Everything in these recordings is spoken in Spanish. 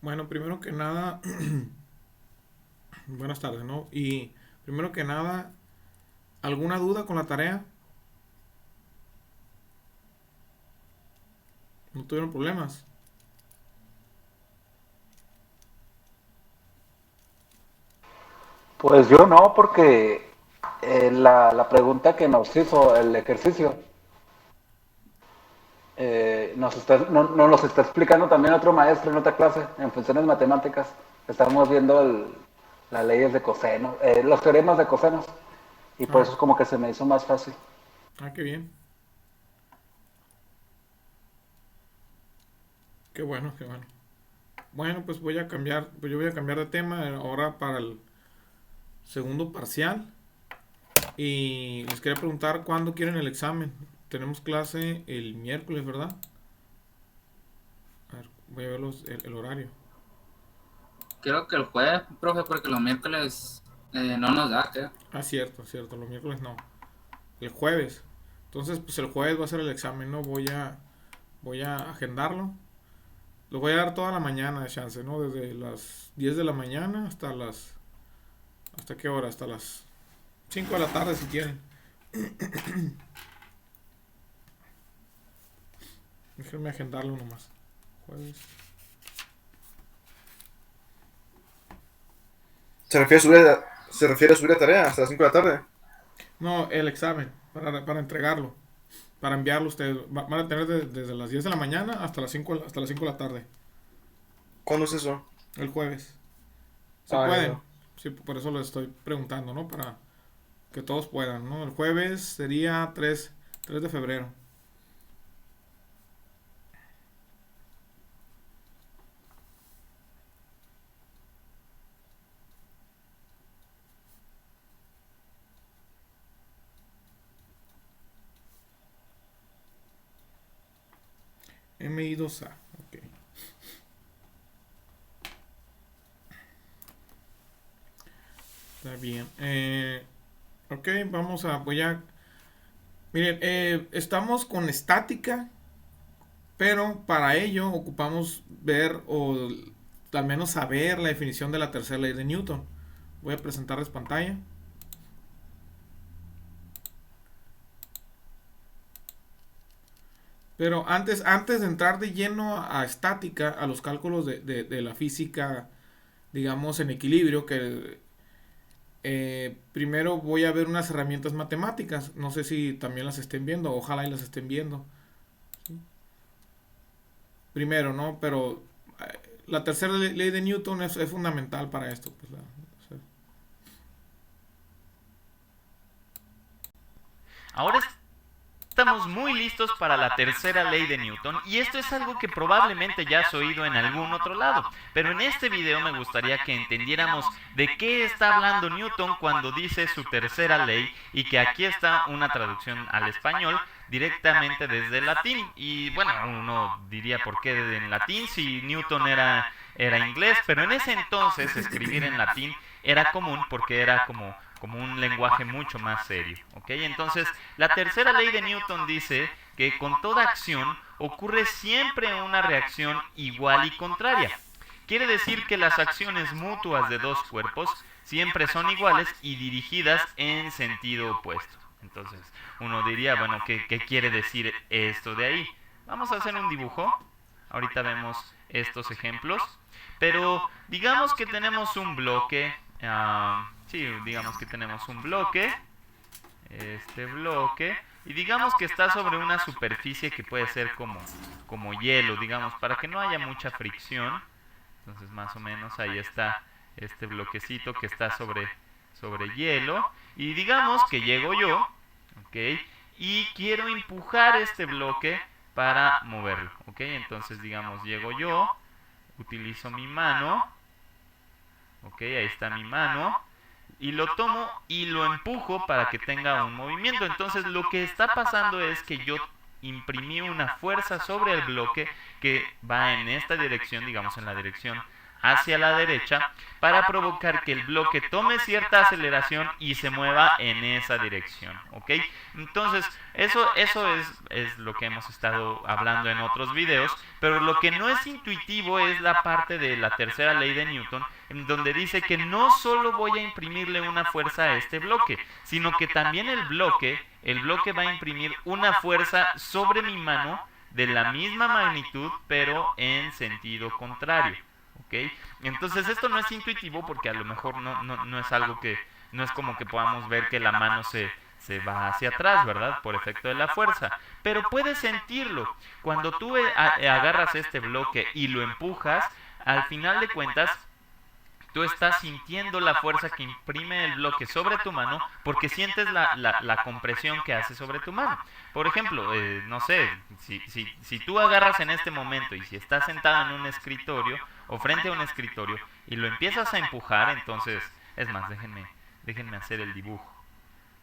Bueno, primero que nada, buenas tardes, ¿no? Y primero que nada, ¿alguna duda con la tarea? ¿No tuvieron problemas? Pues yo no, porque la pregunta que nos hizo el ejercicio nos los está explicando también otro maestro en otra clase, en funciones matemáticas. Estamos viendo las leyes de coseno, los teoremas de cosenos, y por Ah, eso es como que se me hizo más fácil. qué bien. Qué bueno, qué bueno. Bueno, pues yo voy a cambiar de tema ahora para el segundo parcial. Y les quería preguntar cuándo quieren el examen. Tenemos clase el miércoles, ¿verdad? A ver, voy a ver el horario. Creo que el jueves, profe, porque los miércoles no nos da, creo. Ah, cierto, cierto. Los miércoles no. El jueves. Entonces, pues el jueves va a ser el examen, ¿no? Voy a agendarlo. Lo voy a dar toda la mañana de chance, ¿no? Desde las 10 de la mañana hasta las... ¿Hasta qué hora? Hasta las 5 de la tarde si quieren. Déjenme agendarlo nomás. Jueves. Se refiere a subir la tarea hasta las 5 de la tarde. No, el examen, para entregarlo. Para enviarlo ustedes. Van a tener desde las 10 de la mañana hasta las 5 de la tarde. ¿Cuándo es eso? El jueves. Si Ah, ya pueden. veo. Sí, por eso les estoy preguntando, ¿no? Para que todos puedan, ¿no? El jueves sería 3 de febrero. MI2A. Ok. Está bien. Ok, voy a... Miren, estamos con estática, pero para ello ocupamos ver o al menos saber la definición de la tercera ley de Newton. Voy a presentarles pantalla. Pero antes de entrar de lleno a estática, a los cálculos de la física, digamos, en equilibrio, que primero voy a ver unas herramientas matemáticas. No sé si también las estén viendo, ojalá y las estén viendo. Primero, ¿no? Pero la tercera ley de Newton es fundamental para esto. Pues, o sea, Ahora estamos muy listos para la tercera ley de Newton y esto es algo que probablemente ya has oído en algún otro lado, pero en este video me gustaría que entendiéramos de qué está hablando Newton cuando dice su tercera ley y que aquí está una traducción al español directamente desde el latín. Y bueno, uno diría por qué en latín si Newton era inglés, pero en ese entonces escribir en latín era común porque era como un lenguaje mucho más serio, ¿ok? Entonces, la tercera ley de Newton dice que con toda acción ocurre siempre una reacción igual y contraria. Quiere decir que las acciones mutuas de dos cuerpos siempre son iguales y dirigidas en sentido opuesto. Entonces, uno diría, bueno, ¿qué quiere decir esto de ahí? Vamos a hacer un dibujo. Ahorita vemos estos ejemplos. Pero digamos que tenemos un bloque. Sí, digamos que tenemos un bloque. Este bloque. Y digamos que está sobre una superficie que puede ser como hielo, digamos, para que no haya mucha fricción. Entonces más o menos ahí está este bloquecito que está sobre hielo. Y digamos que llego yo, ¿ok? Y quiero empujar este bloque para moverlo, ¿ok? Entonces digamos, llego yo, utilizo mi mano, ¿ok? Ahí está mi mano. Y lo tomo y lo empujo para que tenga un movimiento. Entonces lo que está pasando es que yo imprimí una fuerza sobre el bloque que va en esta dirección, digamos en la dirección hacia la derecha para provocar que el bloque tome cierta aceleración y se mueva en esa dirección, ¿ok? Entonces, eso es lo que hemos estado hablando en otros videos, pero lo que no es intuitivo es la parte de la tercera ley de Newton, en donde dice que no solo voy a imprimirle una fuerza a este bloque, sino que también el bloque va a imprimir una fuerza sobre mi mano de la misma magnitud, pero en sentido contrario, ¿ok? Entonces esto no es intuitivo porque a lo mejor no es algo que, no es como que podamos ver que la mano se va hacia atrás, ¿verdad? Por efecto de la fuerza. Pero puedes sentirlo. Cuando tú agarras este bloque y lo empujas, al final de cuentas, tú estás sintiendo la fuerza que imprime el bloque sobre tu mano porque sientes la compresión que hace sobre tu mano. Por ejemplo, no sé, si tú agarras en este momento y si estás sentado en un escritorio o frente a un escritorio y lo empiezas a empujar, entonces, es más, déjenme hacer el dibujo.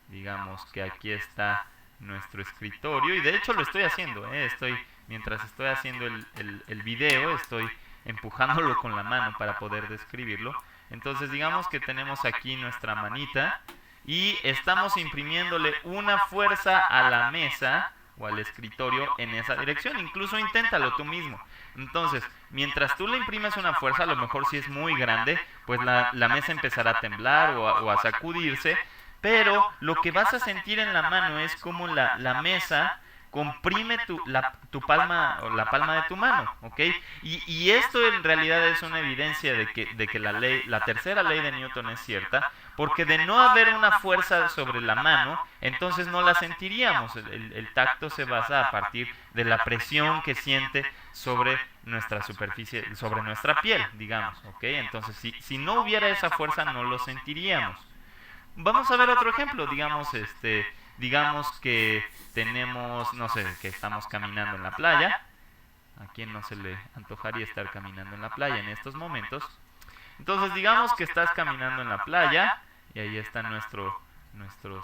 Digamos que aquí está nuestro escritorio y de hecho lo estoy haciendo, mientras estoy haciendo el video, estoy empujándolo con la mano para poder describirlo. Entonces digamos que tenemos aquí nuestra manita y estamos imprimiéndole una fuerza a la mesa o al escritorio en esa dirección. Incluso inténtalo tú mismo. Entonces, mientras tú le imprimes una fuerza, a lo mejor si es muy grande, pues la mesa empezará a temblar o a sacudirse, pero lo que vas a sentir en la mano es como la mesa comprime tu palma o la palma de tu mano, ¿ok? Y esto en realidad es una evidencia de que la tercera ley de Newton es cierta, porque de no haber una fuerza sobre la mano, entonces no la sentiríamos. El tacto se basa a partir de la presión que siente sobre nuestra superficie, sobre nuestra piel, digamos, ¿ok? Entonces si no hubiera esa fuerza no lo sentiríamos. Vamos a ver otro ejemplo, digamos que tenemos, no sé, que estamos caminando en la playa. ¿A quién no se le antojaría estar caminando en la playa en estos momentos? Entonces digamos que estás caminando en la playa y ahí está nuestro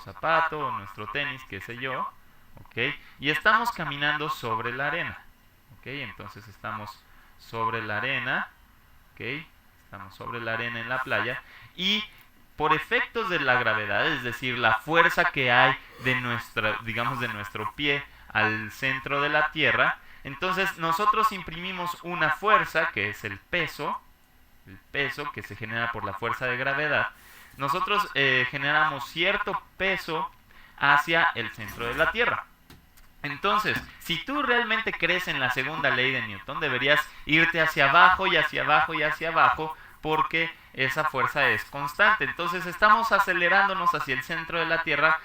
zapato o nuestro tenis, qué sé yo, ¿ok? Y estamos caminando sobre la arena, ¿ok? Entonces estamos sobre la arena, ¿ok? Estamos sobre la arena en la playa y por efectos de la gravedad, es decir, la fuerza que hay de nuestro pie al centro de la Tierra, entonces nosotros imprimimos una fuerza que es el peso que se genera por la fuerza de gravedad. Nosotros generamos cierto peso hacia el centro de la Tierra. Entonces, si tú realmente crees en la segunda ley de Newton, deberías irte hacia abajo y hacia abajo y hacia abajo, porque esa fuerza es constante. Entonces estamos acelerándonos hacia el centro de la Tierra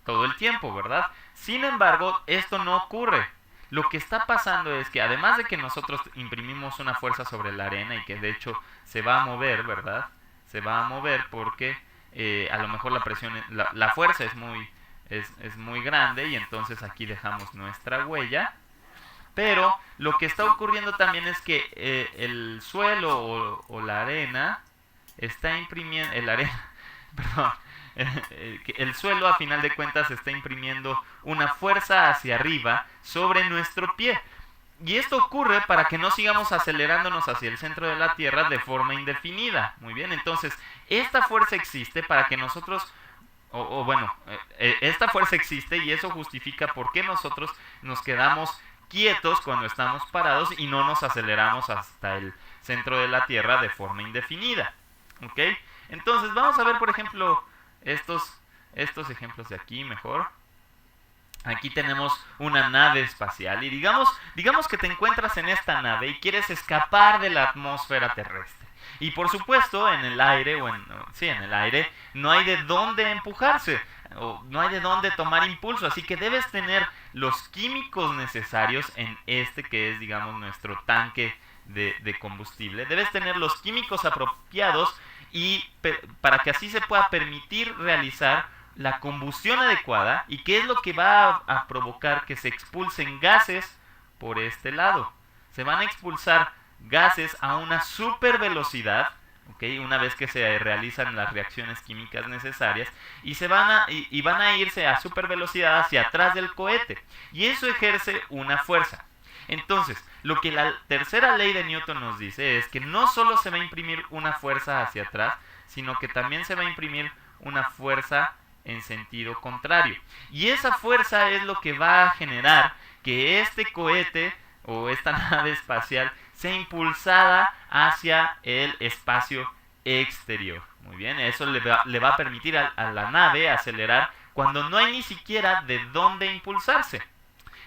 todo el tiempo, ¿verdad? Sin embargo, esto no ocurre. Lo que está pasando es que además de que nosotros imprimimos una fuerza sobre la arena y que de hecho se va a mover, ¿verdad? Se va a mover porque a lo mejor la fuerza es muy grande y entonces aquí dejamos nuestra huella. Pero lo que está ocurriendo también es que el suelo o la arena está imprimiendo, el suelo a final de cuentas está imprimiendo una fuerza hacia arriba sobre nuestro pie. Y esto ocurre para que no sigamos acelerándonos hacia el centro de la Tierra de forma indefinida. Muy bien, entonces esta fuerza existe para que nosotros, esta fuerza existe y eso justifica por qué nosotros nos quedamos quietos cuando estamos parados y no nos aceleramos hasta el centro de la Tierra de forma indefinida, ¿ok? Entonces vamos a ver, por ejemplo, estos ejemplos de aquí mejor. Aquí tenemos una nave espacial y digamos que te encuentras en esta nave y quieres escapar de la atmósfera terrestre. Y por supuesto, en el aire en el aire no hay de dónde empujarse, o no hay de dónde tomar impulso, así que debes tener los químicos necesarios en que es, digamos, nuestro tanque de combustible. Debes tener los químicos apropiados y para que así se pueda permitir realizar la combustión adecuada. ¿Y qué es lo que va a provocar que se expulsen gases por este lado? Se van a expulsar gases a una super velocidad, ¿okay? Una vez que se realizan las reacciones químicas necesarias, y van a irse a super velocidad hacia atrás del cohete, y eso ejerce una fuerza. Entonces, lo que la tercera ley de Newton nos dice es que no solo se va a imprimir una fuerza hacia atrás, sino que también se va a imprimir una fuerza en sentido contrario. Y esa fuerza es lo que va a generar que este cohete o esta nave espacial sea impulsada hacia el espacio exterior. Muy bien, eso le va a permitir a la nave acelerar cuando no hay ni siquiera de dónde impulsarse.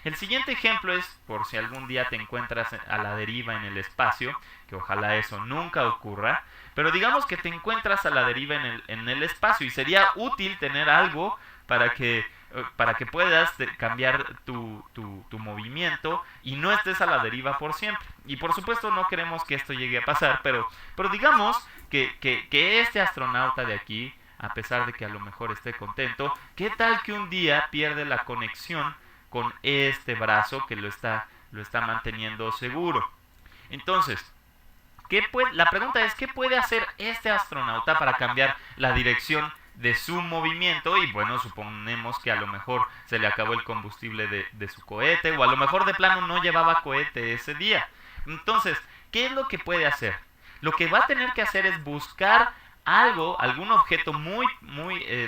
El siguiente ejemplo es, por si algún día te encuentras a la deriva en el espacio, que ojalá eso nunca ocurra, pero digamos que te encuentras a la deriva en el espacio y sería útil tener algo para que puedas cambiar tu movimiento y no estés a la deriva por siempre. Y por supuesto no queremos que esto llegue a pasar, pero digamos que este astronauta de aquí, a pesar de que a lo mejor esté contento, ¿qué tal que un día pierde la conexión con este brazo que lo está manteniendo seguro? Entonces, la pregunta es, ¿qué puede hacer este astronauta para cambiar la dirección de su movimiento? Y bueno, suponemos que a lo mejor se le acabó el combustible de su cohete, o a lo mejor de plano no llevaba cohete ese día. Entonces, ¿qué es lo que puede hacer? Lo que va a tener que hacer es buscar algún objeto muy,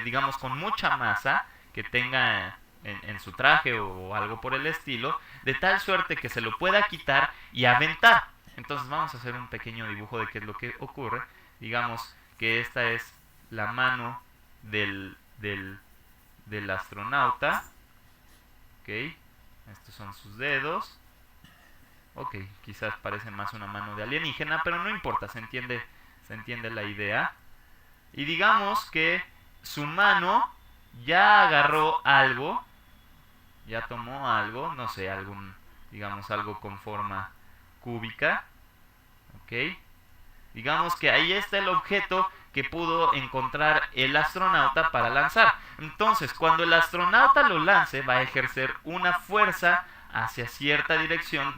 digamos, con mucha masa que tenga en su traje o algo por el estilo, de tal suerte que se lo pueda quitar y aventar. Entonces vamos a hacer un pequeño dibujo de qué es lo que ocurre. Digamos que esta es la mano del astronauta. Ok, estos son sus dedos. Ok, quizás parece más una mano de alienígena, pero no importa, se entiende la idea. Y digamos que su mano ya agarró algo, ya tomó algo, no sé, digamos algo con forma cúbica. Ok, digamos que ahí está el objeto que pudo encontrar el astronauta para lanzar. Entonces, cuando el astronauta lo lance, va a ejercer una fuerza hacia cierta dirección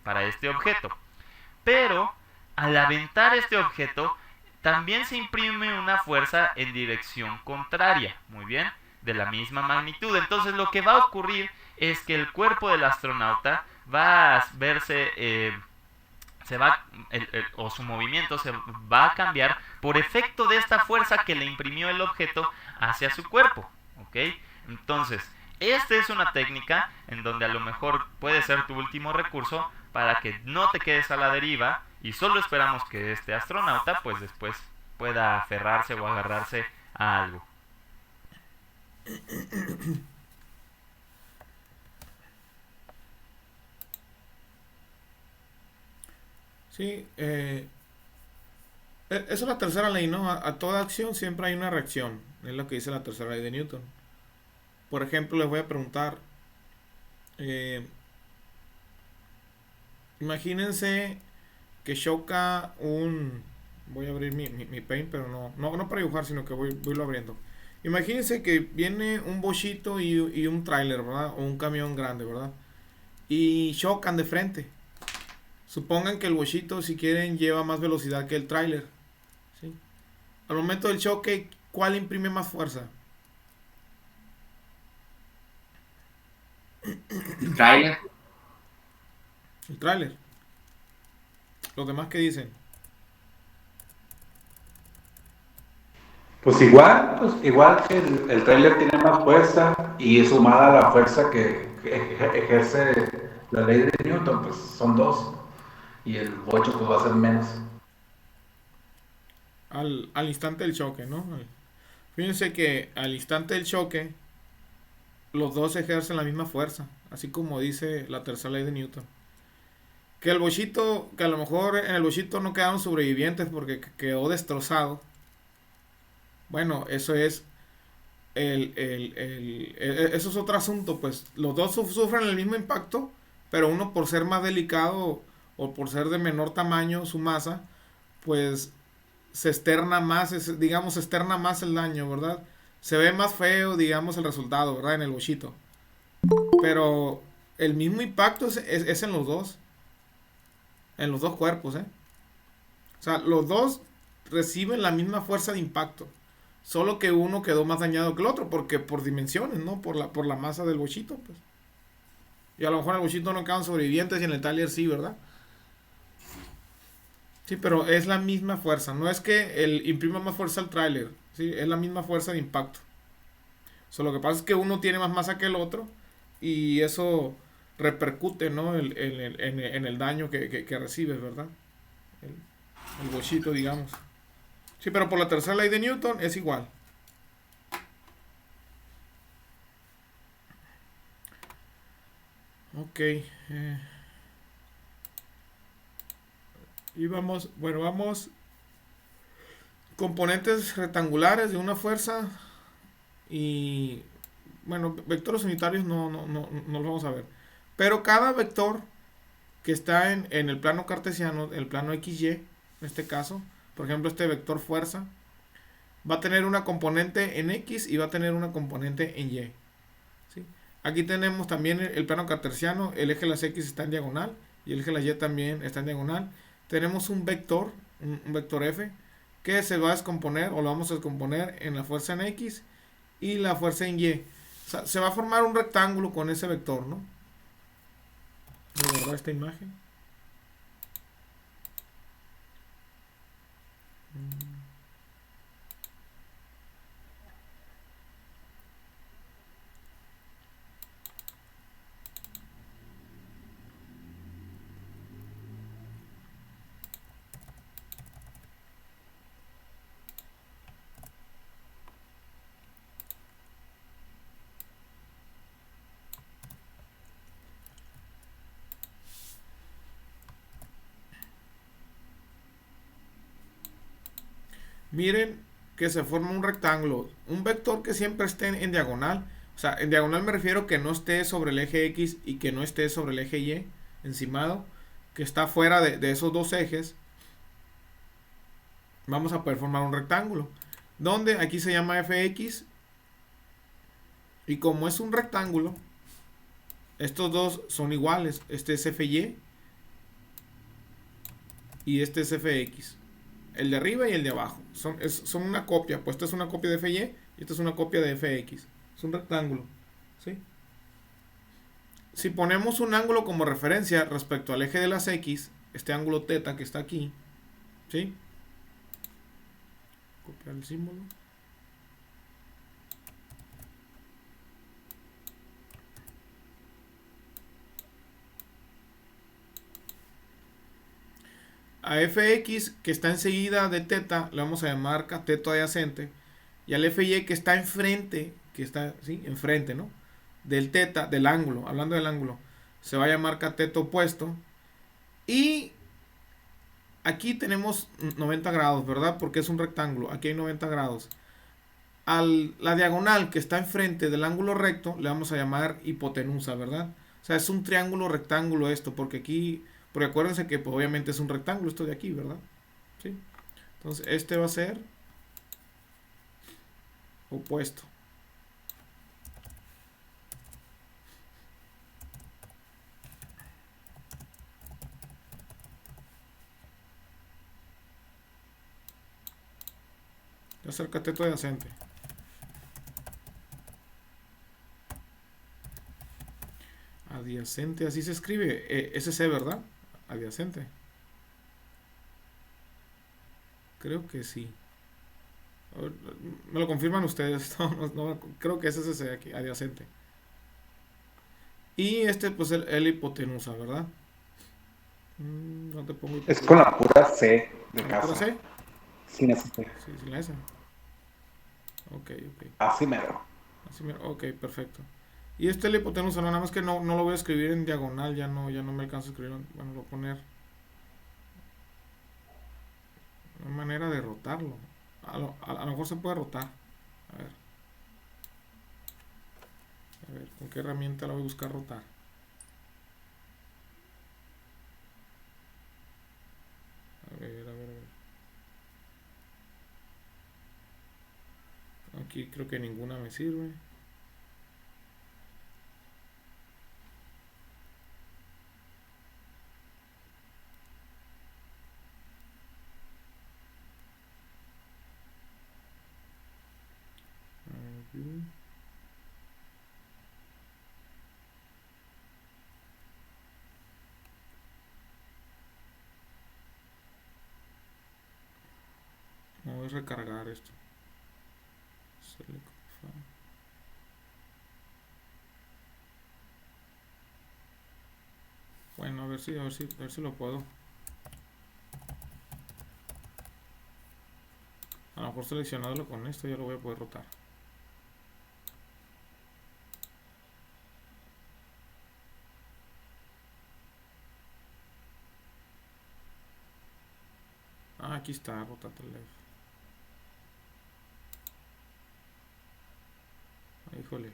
para este objeto. Pero, al aventar este objeto, también se imprime una fuerza en dirección contraria, muy bien, de la misma magnitud. Entonces, lo que va a ocurrir es que el cuerpo del astronauta va a verse... o su movimiento se va a cambiar por efecto de esta fuerza que le imprimió el objeto hacia su cuerpo. ¿Ok? Entonces, esta es una técnica en donde a lo mejor puede ser tu último recurso para que no te quedes a la deriva y solo esperamos que este astronauta pues después pueda aferrarse o agarrarse a algo. Sí, esa es la tercera ley, ¿no? A toda acción siempre hay una reacción. Es lo que dice la tercera ley de Newton. Por ejemplo, les voy a preguntar. Imagínense que choca un... Voy a abrir mi paint, pero no para dibujar, sino que voy lo abriendo. Imagínense que viene un bochito y un tráiler, ¿verdad? O un camión grande, ¿verdad? Y chocan de frente. Supongan que el bochito, si quieren, lleva más velocidad que el tráiler, ¿sí? Al momento del choque, ¿cuál imprime más fuerza? El tráiler. El tráiler. ¿Los demás qué dicen? Pues igual que el tráiler tiene más fuerza y sumada a la fuerza que ejerce la ley de Newton, pues son dos. Y el bocho pues va a ser menos. Al instante del choque, ¿no? Fíjense que al instante del choque, los dos ejercen la misma fuerza, así como dice la tercera ley de Newton. Que el bochito, que a lo mejor en el bochito no quedaron sobrevivientes porque quedó destrozado. Bueno, eso es eso es otro asunto, pues los dos sufren el mismo impacto, pero uno por ser más delicado o por ser de menor tamaño su masa, pues se externa más, digamos, se externa más el daño, ¿verdad? Se ve más feo, digamos, el resultado, ¿verdad? En el bochito. Pero el mismo impacto es en los dos cuerpos, ¿eh? O sea, los dos reciben la misma fuerza de impacto. Solo que uno quedó más dañado que el otro, porque por dimensiones, ¿no? Por la masa del bochito, pues. Y a lo mejor en el bochito no quedan sobrevivientes y en el trailer sí, ¿verdad? Sí, pero es la misma fuerza. No es que el imprima más fuerza al tráiler. Sí, es la misma fuerza de impacto. Lo que pasa es que uno tiene más masa que el otro y eso repercute, ¿no? En el daño que recibes, ¿verdad? El bochito, digamos. Sí, pero por la tercera ley de Newton es igual. Ok. Y vamos, bueno, vamos. Componentes rectangulares de una fuerza y, bueno, vectores unitarios no los vamos a ver. Pero cada vector que está en el plano cartesiano, el plano XY, en este caso, por ejemplo, este vector fuerza, va a tener una componente en X y va a tener una componente en Y. ¿Sí? Aquí tenemos también el plano cartesiano, el eje de las X está en diagonal y el eje de las Y también está en diagonal. Tenemos un vector, un vector F, que se va a descomponer o lo vamos a descomponer en la fuerza en X y la fuerza en Y. O sea, se va a formar un rectángulo con ese vector, ¿no? Voy a guardar esta imagen. Miren que se forma un rectángulo, un vector que siempre esté en diagonal. O sea, en diagonal me refiero que no esté sobre el eje X y que no esté sobre el eje Y, encimado, que está fuera de esos dos ejes. Vamos a poder formar un rectángulo, donde aquí se llama fx, y como es un rectángulo, estos dos son iguales. Este es fy y este es fx. El de arriba y el de abajo son una copia. Pues esta es una copia de fy y esta es una copia de fx. Es un rectángulo, ¿sí? Si ponemos un ángulo como referencia respecto al eje de las x, este ángulo θ que está aquí, ¿sí? Copiar el símbolo. A fx que está enseguida de θ le vamos a llamar cateto adyacente, y al fy que está enfrente, que está, ¿sí? Enfrente, ¿no? Del θ, del ángulo, hablando del ángulo, se va a llamar cateto opuesto. Y aquí tenemos 90 grados, ¿verdad? Porque es un rectángulo, aquí hay 90 grados. A la diagonal que está enfrente del ángulo recto le vamos a llamar hipotenusa, ¿verdad? O sea, es un triángulo rectángulo esto, porque aquí, porque acuérdense que pues, obviamente es un rectángulo esto de aquí, ¿verdad? ¿Sí? Entonces este va a ser opuesto. Va a ser cateto adyacente. Adyacente, así se escribe. SC, ¿verdad? Adyacente. Creo que sí. A ver, me lo confirman ustedes. Creo que es SC aquí, adyacente. Y este, pues, el hipotenusa, ¿verdad? No te pongo Es hipotenusa. con la pura C de ¿Con la pura casa. C? Sin ese C. Sí, sin la S. Ok, ok. Así mero. Así ok, perfecto. Y este el hipotenusa, no, nada más que no lo voy a escribir en diagonal, ya no me alcanzo a escribir. Bueno, lo voy a poner una manera de rotarlo. A lo mejor se puede rotar. A ver, ¿con qué herramienta la voy a buscar rotar? A ver. Aquí creo que ninguna me sirve. Aquí. recargar esto. Select file. Bueno, a ver si lo puedo. A lo mejor seleccionándolo con esto ya lo voy a poder rotar. Ah, aquí está, rotate left. Híjole.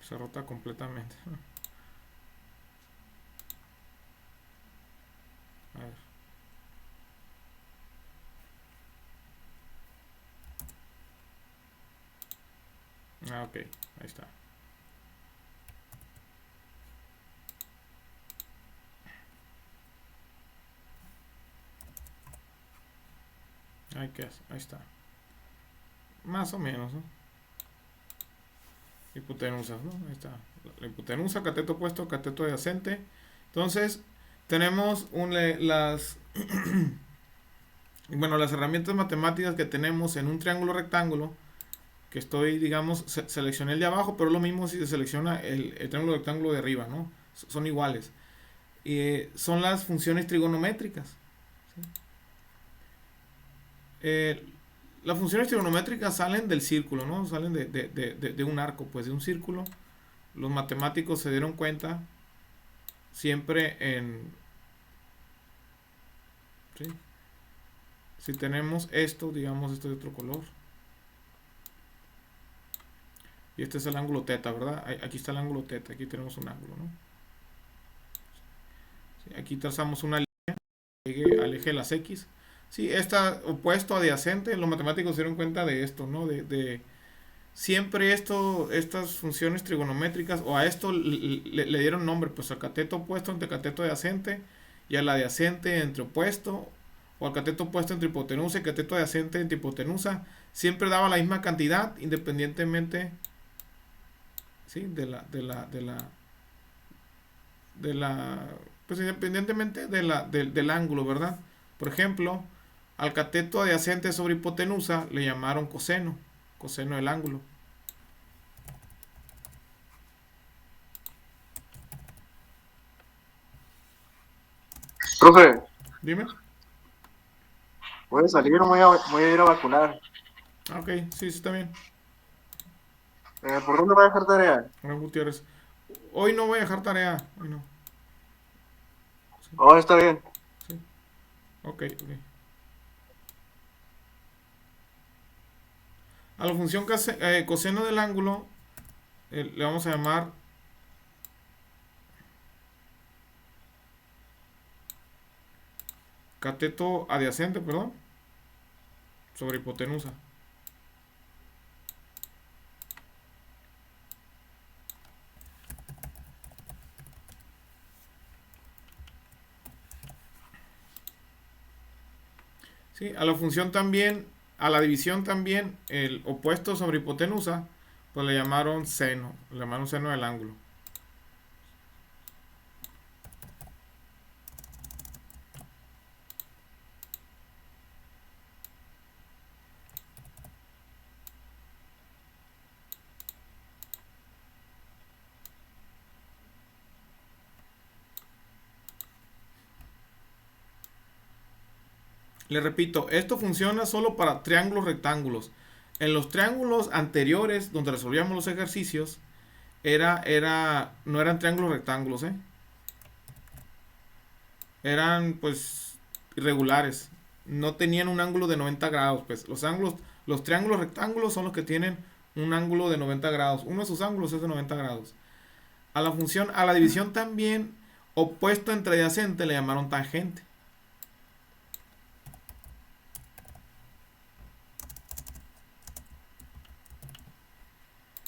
Se rota completamente. A ver. Ah, ok. Ahí está. Ahí está. Más o menos, ¿no? Hipotenusa, ¿no? Ahí está. La hipotenusa, cateto opuesto, cateto adyacente. Entonces, tenemos bueno, las herramientas matemáticas que tenemos en un triángulo rectángulo, que estoy, digamos, seleccioné el de abajo, pero es lo mismo si se selecciona el triángulo rectángulo de arriba, ¿no? Son iguales. Son las funciones trigonométricas. ¿Sí? Las funciones trigonométricas salen del círculo, ¿no? Salen de un arco, pues de un círculo. Los matemáticos se dieron cuenta siempre ¿sí? Si tenemos esto, digamos, esto de otro color. Y este es el ángulo teta, ¿verdad? Aquí está el ángulo teta, aquí tenemos un ángulo, ¿no? Sí, aquí trazamos una línea que llegue al eje de las X. Sí, está opuesto, adyacente. Los matemáticos se dieron cuenta de esto, ¿no? Siempre estas funciones trigonométricas, o a esto le dieron nombre, pues al cateto opuesto entre cateto adyacente, y al adyacente entre opuesto, o al cateto opuesto entre hipotenusa y cateto adyacente entre hipotenusa. Siempre daba la misma cantidad, independientemente, ¿sí? Pues independientemente del ángulo, ¿verdad? Por ejemplo, al cateto adyacente sobre hipotenusa le llamaron coseno del ángulo. Profe, Dime. voy a salir, voy a ir a vacunar. Ah, ok, sí, está bien. ¿Por dónde voy a dejar tarea? Juan Gutiérrez. Hoy no voy a dejar tarea. Hoy no. Sí, Oh, está bien. sí. Ok. A la función coseno del ángulo le vamos a llamar cateto adyacente, perdón, sobre hipotenusa. Sí, a la función también, a la división también, el opuesto sobre hipotenusa, pues le llamaron seno del ángulo. Le repito, esto funciona solo para triángulos rectángulos. En los triángulos anteriores, donde resolvíamos los ejercicios, no eran triángulos rectángulos, ¿eh? Eran, pues, irregulares. No tenían un ángulo de 90 grados, pues. Los triángulos rectángulos son los que tienen un ángulo de 90 grados. Uno de sus ángulos es de 90 grados. A la división también, opuesto entre adyacente, le llamaron tangente.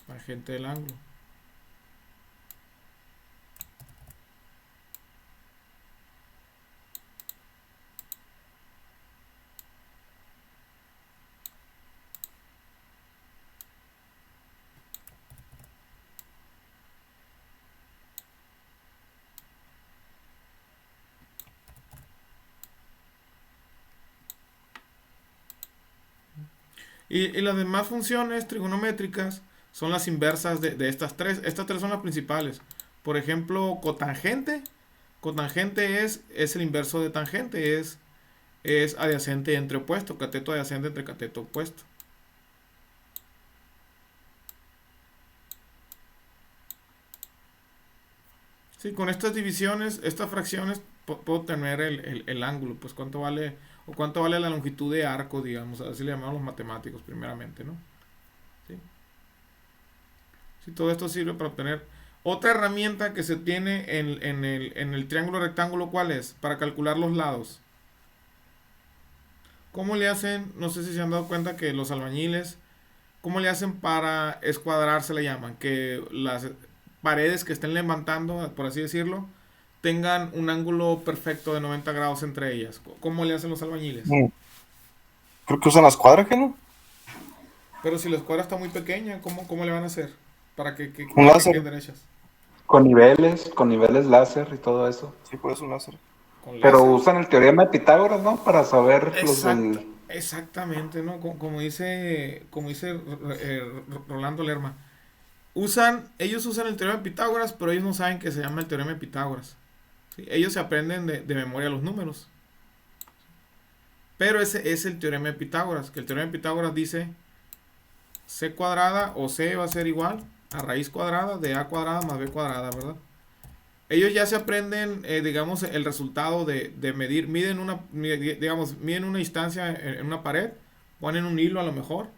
Tangente del ángulo. Y las demás funciones trigonométricas son las inversas de estas tres. Estas tres son las principales. Por ejemplo, cotangente. Cotangente es el inverso de tangente. Es adyacente entre opuesto. Cateto adyacente entre cateto opuesto. Sí, con estas divisiones, estas fracciones, puedo tener el ángulo. Pues cuánto vale, o cuánto vale la longitud de arco, digamos. Así le llamamos los matemáticos primeramente, ¿no? Sí. Sí, todo esto sirve para obtener. Otra herramienta que se tiene en el triángulo rectángulo, ¿cuál es? Para calcular los lados. ¿Cómo le hacen? No sé si se han dado cuenta que los albañiles, ¿cómo le hacen para escuadrar? Se le llaman. Que las paredes que estén levantando, por así decirlo, tengan un ángulo perfecto de 90 grados entre ellas. ¿Cómo le hacen los albañiles? Creo que usan las cuadras, ¿que no? Pero si la escuadra está muy pequeña, ¿cómo le van a hacer? Para que Un láser. queden derechas. Con niveles láser y todo eso. Sí, por eso un láser. Con Pero láser. usan el teorema de Pitágoras, ¿no? Para saber los del... Exactamente, ¿no? Como dice Rolando Lerma. Ellos usan el teorema de Pitágoras, pero ellos no saben que se llama el teorema de Pitágoras. ¿Sí? Ellos se aprenden de memoria los números. Pero ese es el teorema de Pitágoras, que el teorema de Pitágoras dice c cuadrada o c va a ser igual a raíz cuadrada de a cuadrada más b cuadrada, ¿verdad? Ellos ya se aprenden, digamos, el resultado de medir, miden una distancia en una pared, ponen un hilo a lo mejor,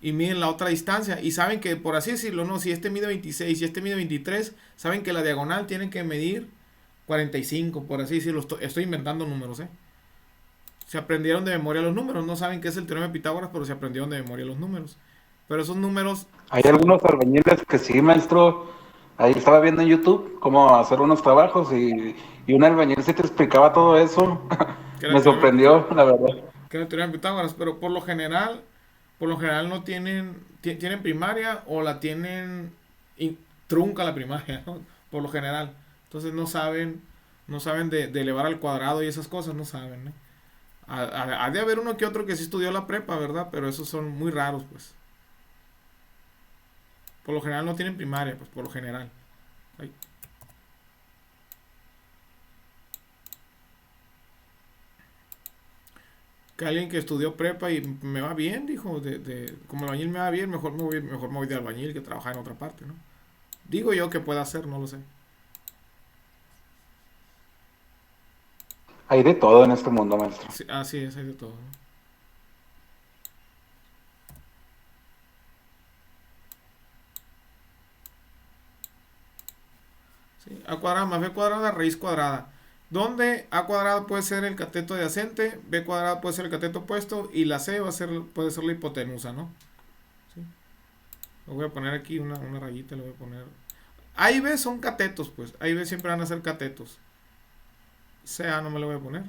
y miden la otra distancia, y saben que, por así decirlo, no, si este mide 26 y este mide 23, saben que la diagonal tiene que medir 45, por así decirlo. Estoy inventando números, ¿eh? Se aprendieron de memoria los números, no saben qué es el teorema de Pitágoras, pero se aprendieron de memoria los números. Pero esos números... Hay algunos albañiles que sí, maestro. Ahí estaba viendo en YouTube cómo hacer unos trabajos y un albañil sí te explicaba todo eso. Que era Me el teorema, sorprendió, la verdad. que era el teorema de Pitágoras, pero por lo general no tienen primaria o la tienen trunca la primaria, ¿no? Por lo general. Entonces no saben de elevar al cuadrado y esas cosas, no saben, ¿no? Ha de haber uno que otro que sí estudió la prepa, ¿verdad? Pero esos son muy raros, pues. Por lo general no tienen primaria, pues por lo general. Ay. Que alguien que estudió prepa y me va bien, dijo, como albañil me va bien, mejor me voy de albañil que trabajar en otra parte, ¿no? Digo yo que pueda hacer, no lo sé. Hay de todo en este mundo, maestro. Sí, así es, hay de todo, ¿no? Sí, a cuadrada más b cuadrada, raíz cuadrada. Donde a cuadrada puede ser el cateto adyacente, b cuadrada puede ser el cateto opuesto y la c puede ser la hipotenusa, ¿no? Sí. Lo voy a poner aquí una rayita, le voy a poner. A y B son catetos, pues. A y B siempre van a ser catetos. CA no me lo voy a poner.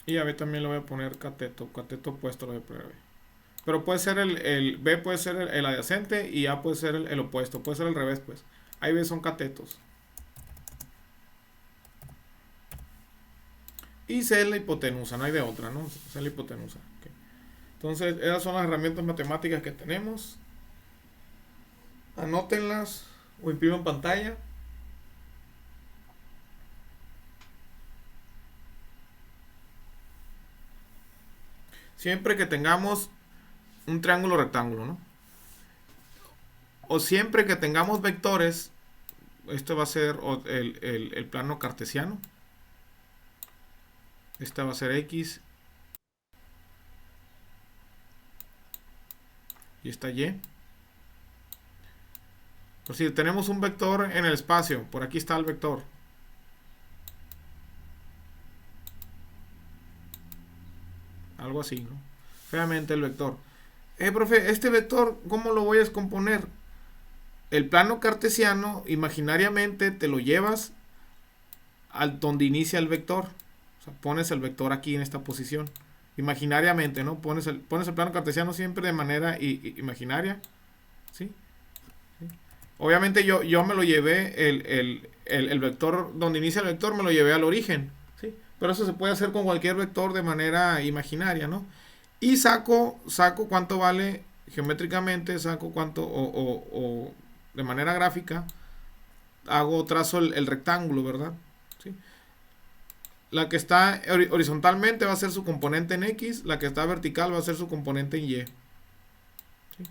Y a B también le voy a poner cateto. Cateto opuesto lo voy a poner a B. Pero puede ser el B puede ser el adyacente y A puede ser el opuesto. Puede ser al revés, pues. A y B son catetos. Y C es la hipotenusa, no hay de otra, ¿no? C es la hipotenusa. Okay. Entonces, esas son las herramientas matemáticas que tenemos. Anótenlas o impriman pantalla. Siempre que tengamos un triángulo rectángulo, ¿no? O siempre que tengamos vectores, este va a ser el plano cartesiano. Esta va a ser X. Y esta Y. Por si tenemos un vector en el espacio, por aquí está el vector. Algo así, ¿no? Feamente el vector. Profe, este vector, ¿cómo lo voy a descomponer? El plano cartesiano, imaginariamente, te lo llevas al donde inicia el vector. O sea, pones el vector aquí en esta posición. Imaginariamente, ¿no? Pones el plano cartesiano siempre de manera imaginaria. ¿Sí? ¿Sí? Obviamente yo me lo llevé, el vector, donde inicia el vector, me lo llevé al origen, ¿sí? Pero eso se puede hacer con cualquier vector de manera imaginaria, ¿no? Y saco cuánto vale geométricamente, saco cuánto, o de manera gráfica, trazo el rectángulo, ¿verdad? ¿Sí? La que está horizontalmente va a ser su componente en X, la que está vertical va a ser su componente en Y. ¿Sí?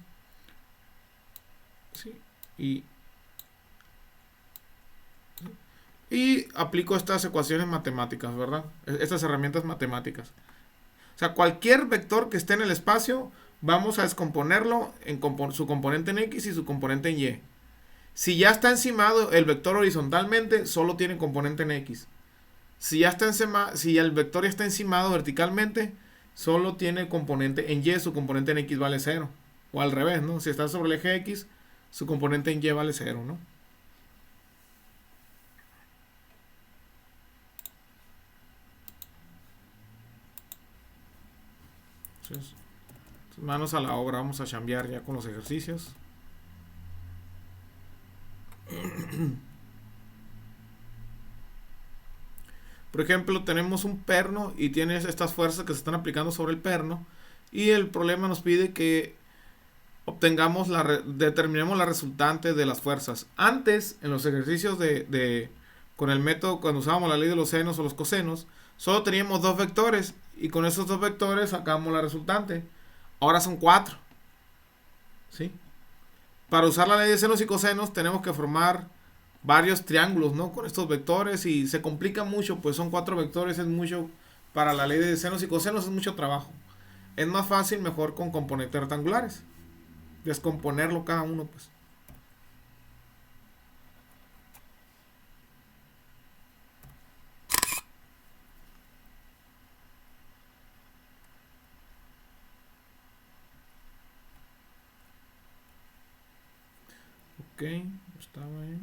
¿Sí? Y aplico estas ecuaciones matemáticas, ¿verdad? Estas herramientas matemáticas. O sea, cualquier vector que esté en el espacio, vamos a descomponerlo en su componente en X y su componente en Y. Si ya está encimado el vector horizontalmente, solo tiene componente en X. Si el vector ya está encimado verticalmente, solo tiene componente en Y, su componente en X vale 0. O al revés, ¿no? Si está sobre el eje X, su componente en Y vale 0, ¿no? Entonces, manos a la obra, vamos a chambear ya con los ejercicios. Por ejemplo, tenemos un perno y tienes estas fuerzas que se están aplicando sobre el perno y el problema nos pide que determinemos la resultante de las fuerzas. Antes, en los ejercicios con el método, cuando usábamos la ley de los senos o los cosenos, solo teníamos dos vectores y con esos dos vectores sacamos la resultante. Ahora son 4. ¿Sí? Para usar la ley de senos y cosenos tenemos que formar varios triángulos, ¿no? Con estos vectores y se complica mucho, pues son 4 vectores, es mucho. Para la ley de senos y cosenos es mucho trabajo. Es más fácil, mejor con componentes rectangulares. Descomponerlo cada uno, pues. Ok, estaba ahí.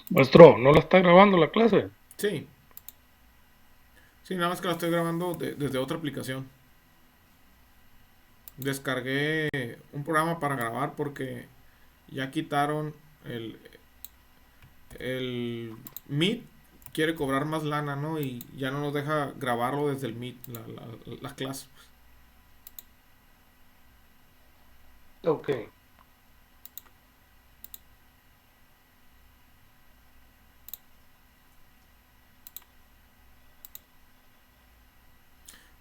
Maestro, ¿no la está grabando la clase? Sí. Sí, nada más que la estoy grabando desde otra aplicación. Descargué un programa para grabar porque ya quitaron el Meet. Quiere cobrar más lana, ¿no? Y ya no nos deja grabarlo desde el Meet, las clases. Ok.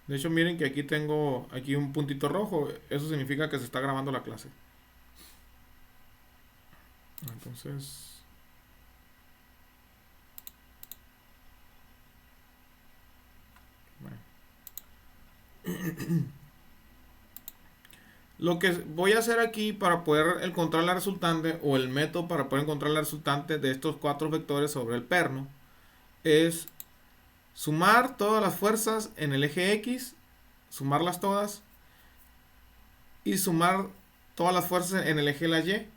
De hecho, miren que aquí tengo un puntito rojo. Eso significa que se está grabando la clase. Entonces, bueno. Lo que voy a hacer aquí para poder encontrar la resultante, o el método para poder encontrar la resultante de estos 4 vectores sobre el perno, es sumar todas las fuerzas en el eje X, sumarlas todas, y sumar todas las fuerzas en el eje de la Y.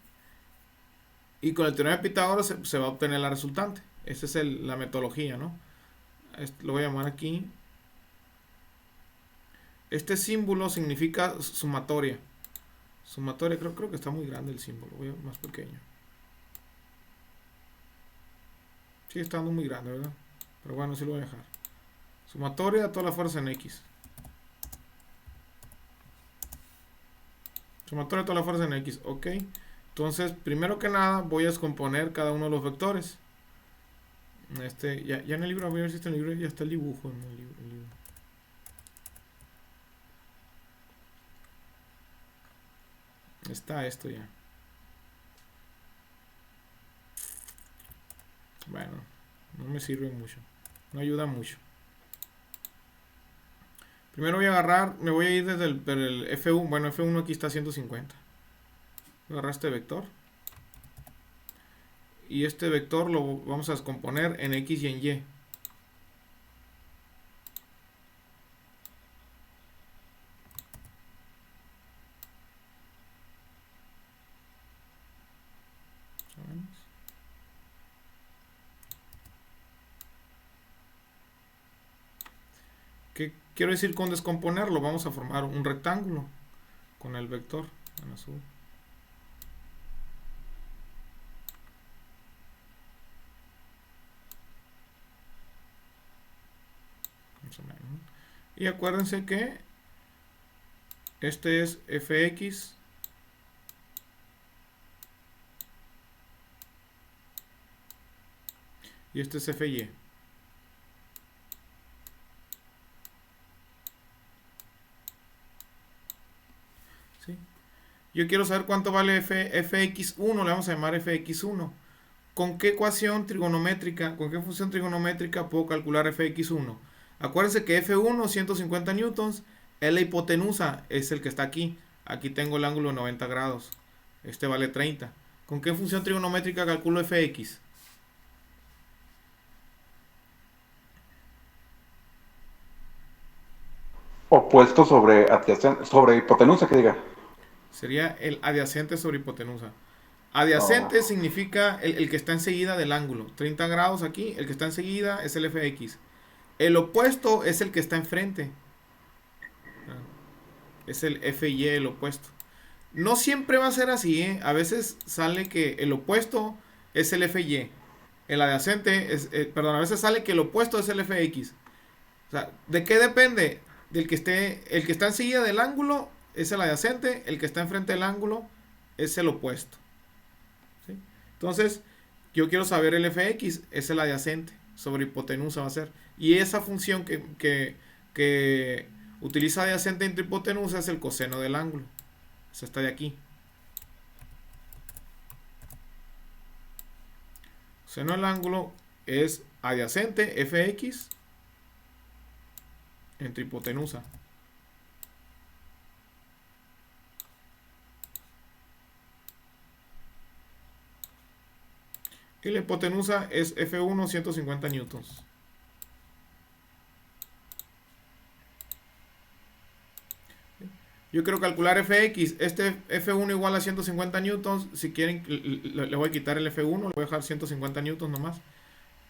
Y con el teorema de Pitágoras se va a obtener la resultante. Esa es la metodología, ¿no? Lo voy a llamar aquí. Este símbolo significa sumatoria. Sumatoria, creo que está muy grande el símbolo. Voy a más pequeño. Sí, está dando muy grande, ¿verdad? Pero bueno, sí lo voy a dejar. Sumatoria de toda la fuerza en X. Sumatoria de toda la fuerza en X. Ok. Entonces, primero que nada, voy a descomponer cada uno de los vectores. Ya en el libro, voy a ver si está en el libro, ya está el dibujo en el libro. Está esto ya. Bueno, no me sirve mucho. No ayuda mucho. Primero voy a agarrar, me voy a ir desde el F1. Bueno, F1 aquí está a 150. Voy a agarrar este vector. Y este vector lo vamos a descomponer en X y en Y. ¿Qué quiero decir con descomponerlo? Vamos a formar un rectángulo con el vector en azul. Y acuérdense que este es fx y este es fy. ¿Sí? Yo quiero saber cuánto vale fx1, le vamos a llamar fx1. ¿Con qué ecuación trigonométrica, con qué función trigonométrica puedo calcular fx1? Acuérdense que F1, 150 newtons, es la hipotenusa, es el que está aquí. Aquí tengo el ángulo de 90 grados. Este vale 30. ¿Con qué función trigonométrica calculo Fx? Opuesto sobre adyacente, sobre hipotenusa, que diga. Sería el adyacente sobre hipotenusa. No. Adyacente significa el que está enseguida del ángulo. 30 grados aquí, el que está enseguida es el Fx. El opuesto es el que está enfrente. Es el Fy, el opuesto. No siempre va a ser así, ¿eh? A veces sale que el opuesto es el Fy. El adyacente es, perdón, a veces sale que el opuesto es el Fx. O sea, ¿de qué depende? Del que esté, el que está enseguida del ángulo es el adyacente, el que está enfrente del ángulo es el opuesto. ¿Sí? Entonces, yo quiero saber el Fx, es el adyacente, sobre hipotenusa va a ser. Y esa función que utiliza adyacente entre hipotenusa es el coseno del ángulo. Eso está de aquí. Seno del ángulo es adyacente Fx entre hipotenusa. Y la hipotenusa es F1, 150 newtons. Yo quiero calcular Fx. Este F1 igual a 150 newtons. Si quieren, le voy a quitar el F1. Le voy a dejar 150 newtons nomás.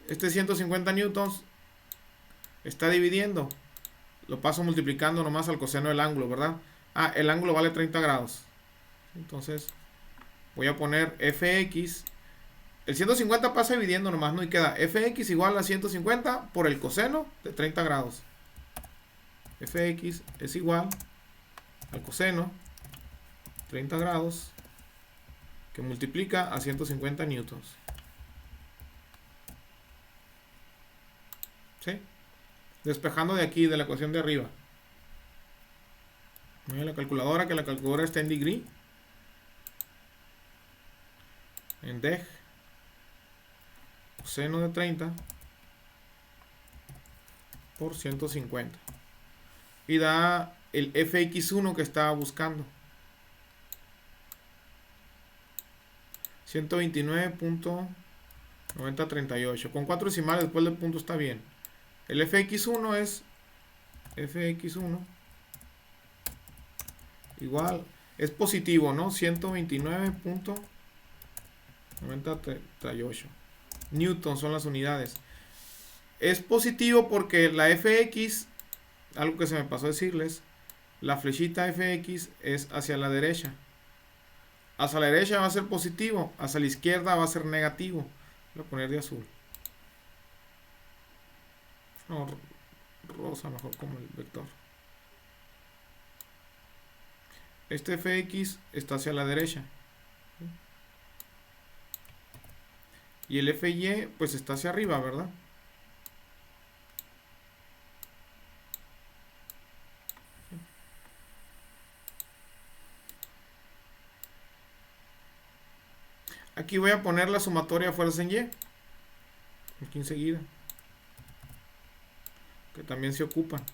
Este 150 newtons está dividiendo. Lo paso multiplicando nomás al coseno del ángulo, ¿verdad? Ah, el ángulo vale 30 grados. Entonces, voy a poner Fx. El 150 pasa dividiendo nomás, ¿no? Y queda Fx igual a 150 por el coseno de 30 grados. Fx es igual al coseno 30 grados que multiplica a 150 newtons. ¿Sí? Despejando de aquí, de la ecuación de arriba. Voy a la calculadora, que la calculadora está en degree. En deg. Coseno de 30 por 150. Y da el fx1 que estaba buscando. 129.9038. Con 4 decimales después del punto está bien. El fx1 es fx1 igual, es positivo, ¿no? 129.9038 newton son las unidades. Es positivo porque la fx, algo que se me pasó a decirles, la flechita fx es hacia la derecha. Hacia la derecha va a ser positivo, hacia la izquierda va a ser negativo. Voy a poner de azul. No, rosa mejor, como el vector. Este fx está hacia la derecha. Y el fy pues está hacia arriba, ¿verdad? Aquí voy a poner la sumatoria de fuerzas en y. Aquí enseguida. Que también se ocupan.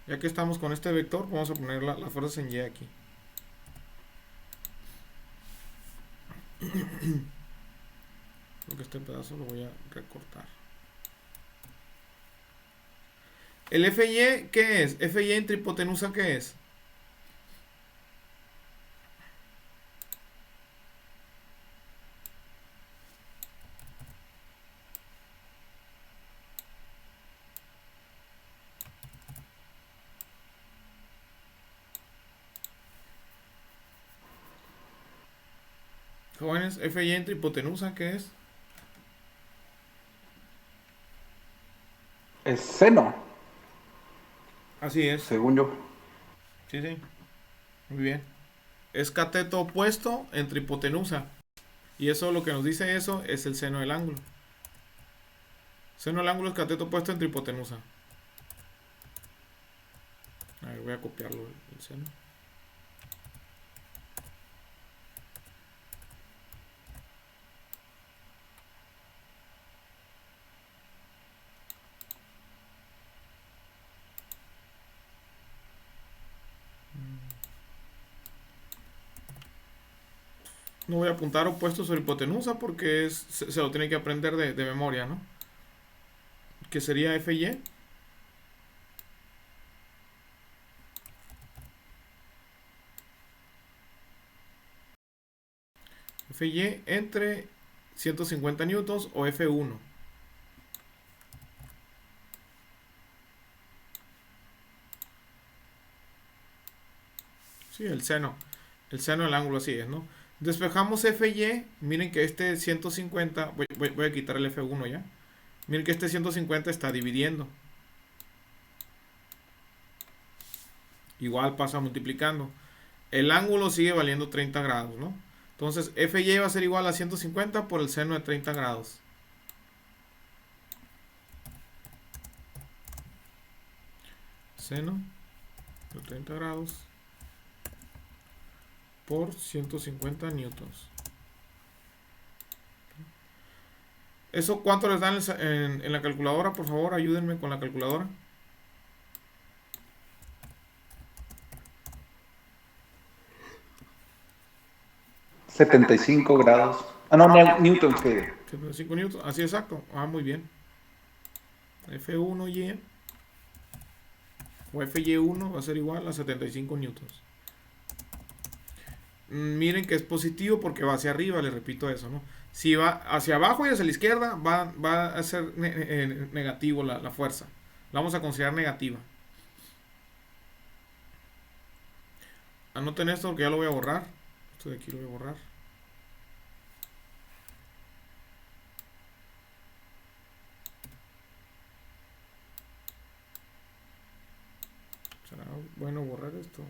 Ya que estamos con este vector, vamos a poner las fuerzas en y aquí. Porque este pedazo lo voy a recortar. ¿El Fy qué es? ¿Fy entre hipotenusa qué es? Jóvenes, FY entre hipotenusa, ¿qué es? Es seno, Así es. según yo. Sí, sí. Muy bien. Es cateto opuesto entre hipotenusa. Y eso, lo que nos dice eso, es el seno del ángulo. Seno del ángulo es cateto opuesto entre hipotenusa. A ver, voy a copiarlo, el seno. No voy a apuntar opuesto sobre hipotenusa porque se lo tiene que aprender de memoria, ¿no? Que sería FY. FY entre 150 newtons o F1. Sí, el seno. El seno del ángulo así es, ¿no? Despejamos FY. Miren que este 150. Voy a quitar el F1 ya. Miren que este 150 está dividiendo. Igual pasa multiplicando. El ángulo sigue valiendo 30 grados, ¿no? Entonces FY va a ser igual a 150 por el seno de 30 grados. Seno de 30 grados por 150 newtons. ¿Eso cuánto les dan en la calculadora? Por favor, ayúdenme con la calculadora. $75. Ah, no, newtons que. 75 newtons, así exacto. Ah, muy bien. F1Y o FY1 va a ser igual a 75 newtons. Miren que es positivo porque va hacia arriba, les repito eso, ¿no? Si va hacia abajo y hacia la izquierda, va a ser negativo la fuerza. La vamos a considerar negativa. Anoten esto porque ya lo voy a borrar. Esto de aquí lo voy a borrar. ¿Será bueno borrar esto?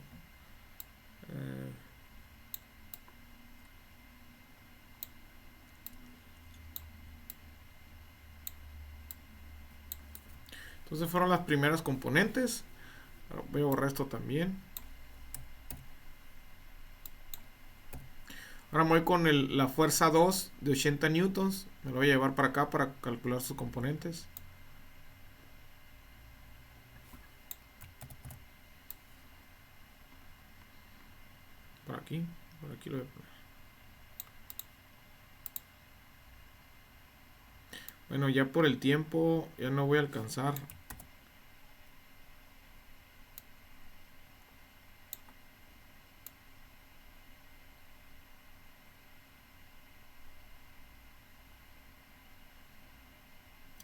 Entonces fueron las primeras componentes. Ahora voy a borrar esto también. Ahora me voy con la fuerza 2 de 80 newtons. Me lo voy a llevar para acá para calcular sus componentes. Por aquí lo voy a poner. Bueno, ya por el tiempo ya no voy a alcanzar.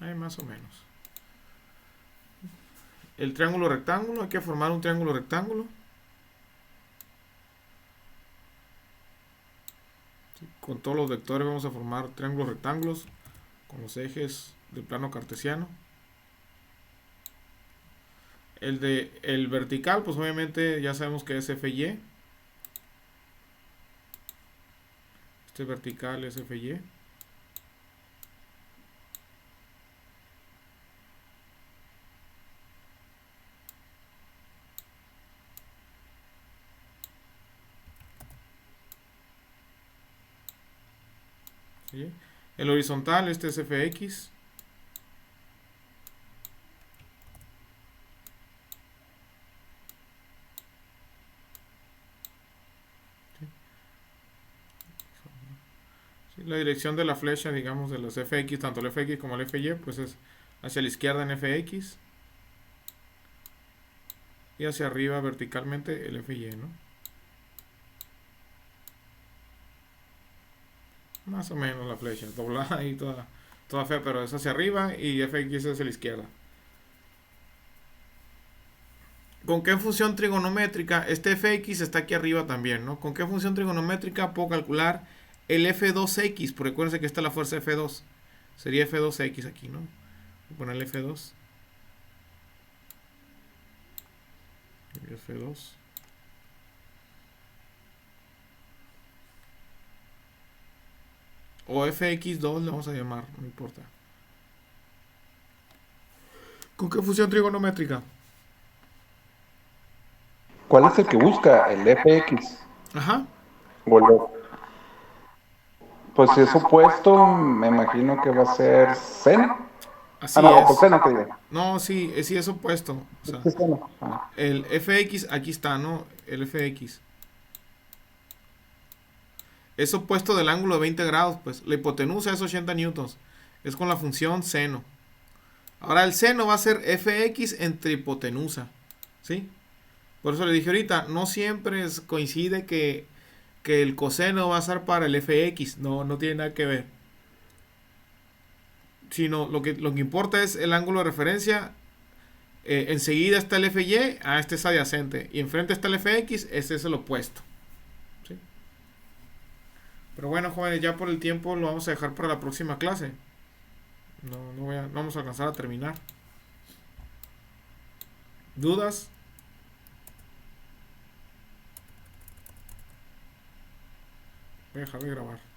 Ahí más o menos. El triángulo rectángulo, hay que formar un triángulo rectángulo. Con todos los vectores vamos a formar triángulos rectángulos con los ejes del plano cartesiano. El vertical, pues obviamente ya sabemos que es FY. Este vertical es FY. ¿Sí? El horizontal, este es FX. ¿Sí? La dirección de la flecha, digamos, de los FX, tanto el FX como el FY, pues es hacia la izquierda en FX y hacia arriba verticalmente el FY, ¿no? Más o menos la flecha, doblada y toda fea, pero es hacia arriba y FX es hacia la izquierda. ¿Con qué función trigonométrica? Este fx está aquí arriba también, ¿no? ¿Con qué función trigonométrica puedo calcular el F2X, porque acuérdense que está la fuerza F2. Sería F2X aquí, ¿no? Voy a ponerle F2. F2. O FX2 le vamos a llamar, no importa. ¿Con qué función trigonométrica? ¿Cuál es el que busca? ¿El FX? Ajá. ¿O pues si es opuesto, me imagino que va a ser seno. Así No, es. coseno que diga. No, sí, sí es opuesto. O sea, Es seno. Ah. el FX, aquí está, ¿no? El FX. Es opuesto del ángulo de 20 grados, pues. La hipotenusa es 80 newtons. Es con la función seno. Ahora el seno va a ser Fx entre hipotenusa. ¿Sí? Por eso le dije ahorita, no siempre coincide que el coseno va a ser para el Fx. No, no tiene nada que ver. Sino lo que importa es el ángulo de referencia. Enseguida está el Fy, este es adyacente. Y enfrente está el Fx, este es el opuesto. ¿Sí? Pero bueno, jóvenes, ya por el tiempo lo vamos a dejar para la próxima clase. No vamos a alcanzar a terminar. ¿Dudas? Voy a dejar de grabar.